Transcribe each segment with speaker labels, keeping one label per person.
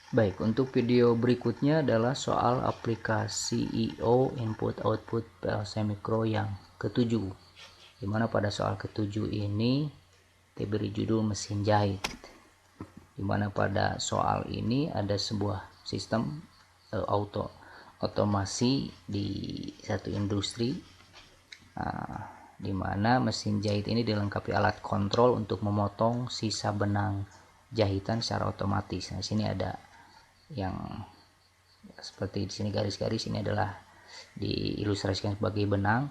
Speaker 1: Baik, untuk video berikutnya adalah soal aplikasi I/O input output PLC Micro yang ketujuh, dimana pada soal ketujuh ini diberi judul mesin jahit, dimana pada soal ini ada sebuah sistem otomasi di satu industri, dimana mesin jahit ini dilengkapi alat kontrol untuk memotong sisa benang jahitan secara otomatis. Nah, sini ada yang seperti di sini garis-garis, ini adalah diilustrasikan sebagai benang.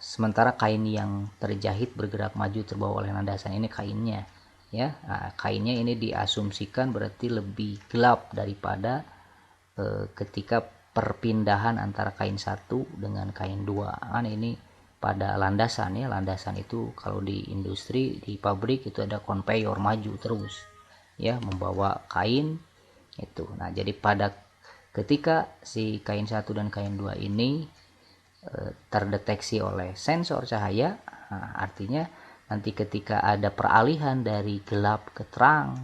Speaker 1: Sementara kain yang terjahit bergerak maju terbawa oleh landasan, ini kainnya ya. Kainnya ini diasumsikan berarti lebih gelap daripada ketika perpindahan antara kain satu dengan kain dua. Ini pada landasan ya, landasan itu kalau di industri, di pabrik itu ada konveyor maju terus ya, membawa kain itu. Nah, jadi pada ketika si kain satu dan kain dua ini terdeteksi oleh sensor cahaya, artinya nanti ketika ada peralihan dari gelap ke terang,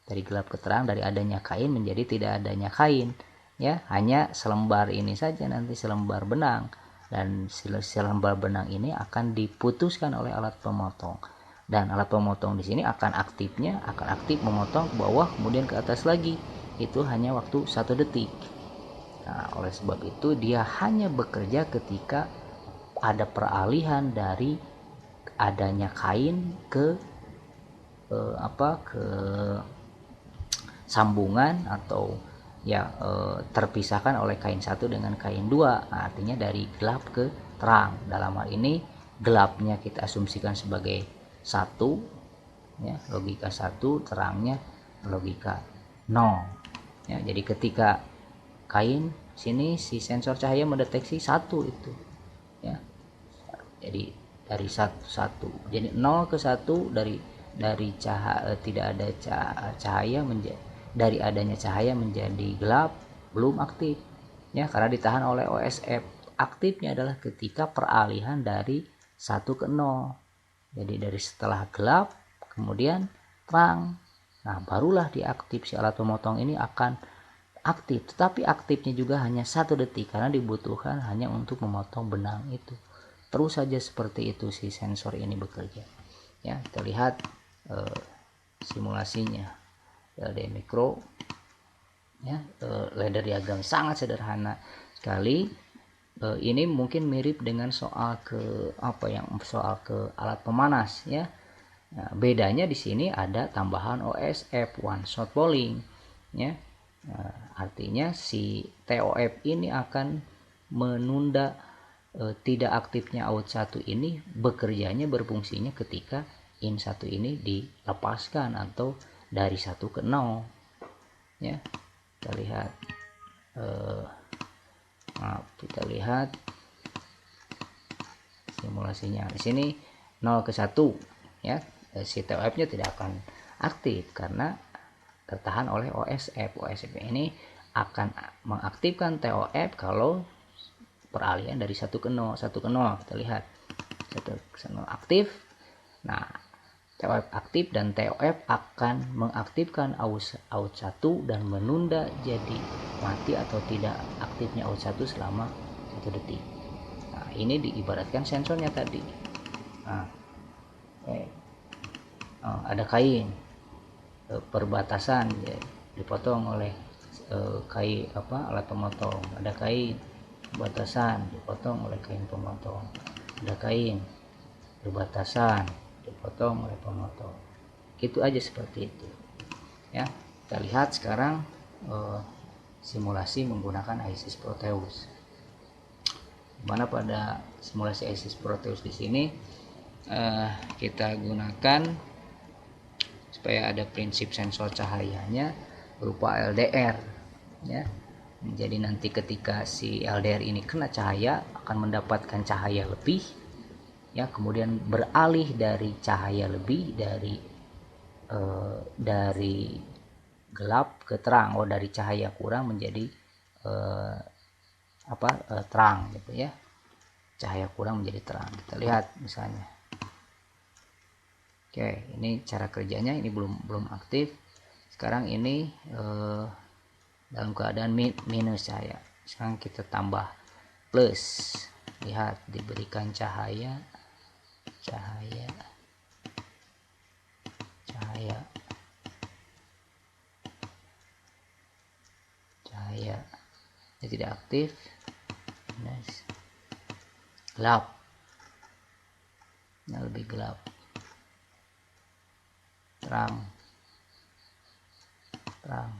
Speaker 1: dari adanya kain menjadi tidak adanya kain ya, hanya selembar ini saja, nanti selembar benang, dan selembar benang ini akan diputuskan oleh alat pemotong, dan alat pemotong di sini akan aktif memotong ke bawah kemudian ke atas lagi, itu hanya waktu 1 detik. Nah, oleh sebab itu dia hanya bekerja ketika ada peralihan dari adanya kain ke ke sambungan atau ya terpisahkan oleh kain satu dengan kain dua. Nah, artinya dari gelap ke terang. Dalam hal ini gelapnya kita asumsikan sebagai satu ya, logika 1, terangnya logika 0 ya. Jadi ketika kain sini si sensor cahaya mendeteksi 1 itu ya, jadi dari 1 jadi 0 ke 1, dari cahaya tidak ada cahaya menjadi, dari adanya cahaya menjadi gelap, belum aktif ya, karena ditahan oleh OSF. Aktifnya adalah ketika peralihan dari 1 ke 0, jadi dari setelah gelap kemudian terang, nah barulah diaktif, si alat pemotong ini akan aktif. Tetapi aktifnya juga hanya 1 detik karena dibutuhkan hanya untuk memotong benang itu. Terus saja seperti itu si sensor ini bekerja ya. Kita lihat simulasinya LD Micro ya. Ladder diagram sangat sederhana sekali. Ini mungkin mirip dengan soal ke soal ke alat pemanas ya. Nah, bedanya di sini ada tambahan OSF, one shot polling ya. Artinya si TOF ini akan menunda tidak aktifnya out 1 ini bekerjanya, berfungsinya ketika in 1 ini dilepaskan atau dari 1 ke 0 ya. Kita lihat kita lihat simulasinya di sini 0 ke 1 ya. Si TOF nya tidak akan aktif karena tertahan oleh OSF. OSF ini akan mengaktifkan TOF kalau peralihan dari 1 ke 0. Kita lihat 1 ke 0 aktif. Nah, TOF aktif dan TOF akan mengaktifkan out 1 dan menunda jadi mati atau tidak aktifnya out 1 selama 1 detik. Nah, ini diibaratkan sensornya tadi. Nah, ada kain perbatasan ya, dipotong oleh kain alat pemotong. Ada kain perbatasan dipotong oleh kain pemotong. Ada kain perbatasan dipotong oleh pemotong. Gitu aja seperti itu ya. Kita lihat sekarang simulasi menggunakan ISIS Proteus. Mana pada simulasi ISIS Proteus di sini kita gunakan supaya ada prinsip sensor cahayanya berupa LDR ya. Jadi nanti ketika si LDR ini kena cahaya akan mendapatkan cahaya lebih ya, kemudian beralih dari cahaya lebih dari gelap ke terang, dari cahaya kurang menjadi terang gitu ya. Cahaya kurang menjadi terang. Kita lihat misalnya. Oke, ini cara kerjanya, ini belum aktif. Sekarang ini dalam keadaan minus cahaya. Sekarang kita tambah plus. Lihat, diberikan cahaya, cahaya, cahaya, cahaya. Ini tidak aktif. Minus. Gelap. Ini lebih gelap. Terang, terang,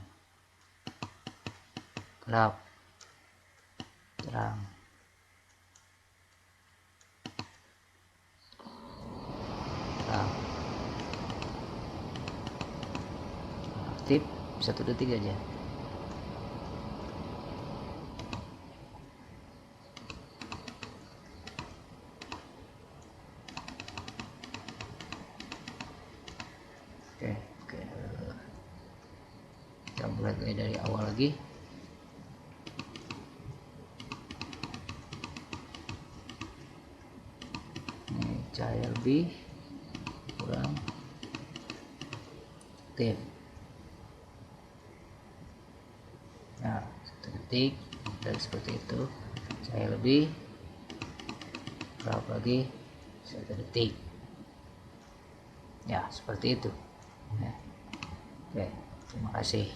Speaker 1: gelap, terang, terang. Aktif 1 detik aja. Oke, kita mulai dari awal lagi. Ini cahaya lebih, kurang, aktif. Nah, 1 detik dan seperti itu. Cahaya lebih, berapa lagi, 1 detik. Ya, seperti itu ya. Oke, terima kasih.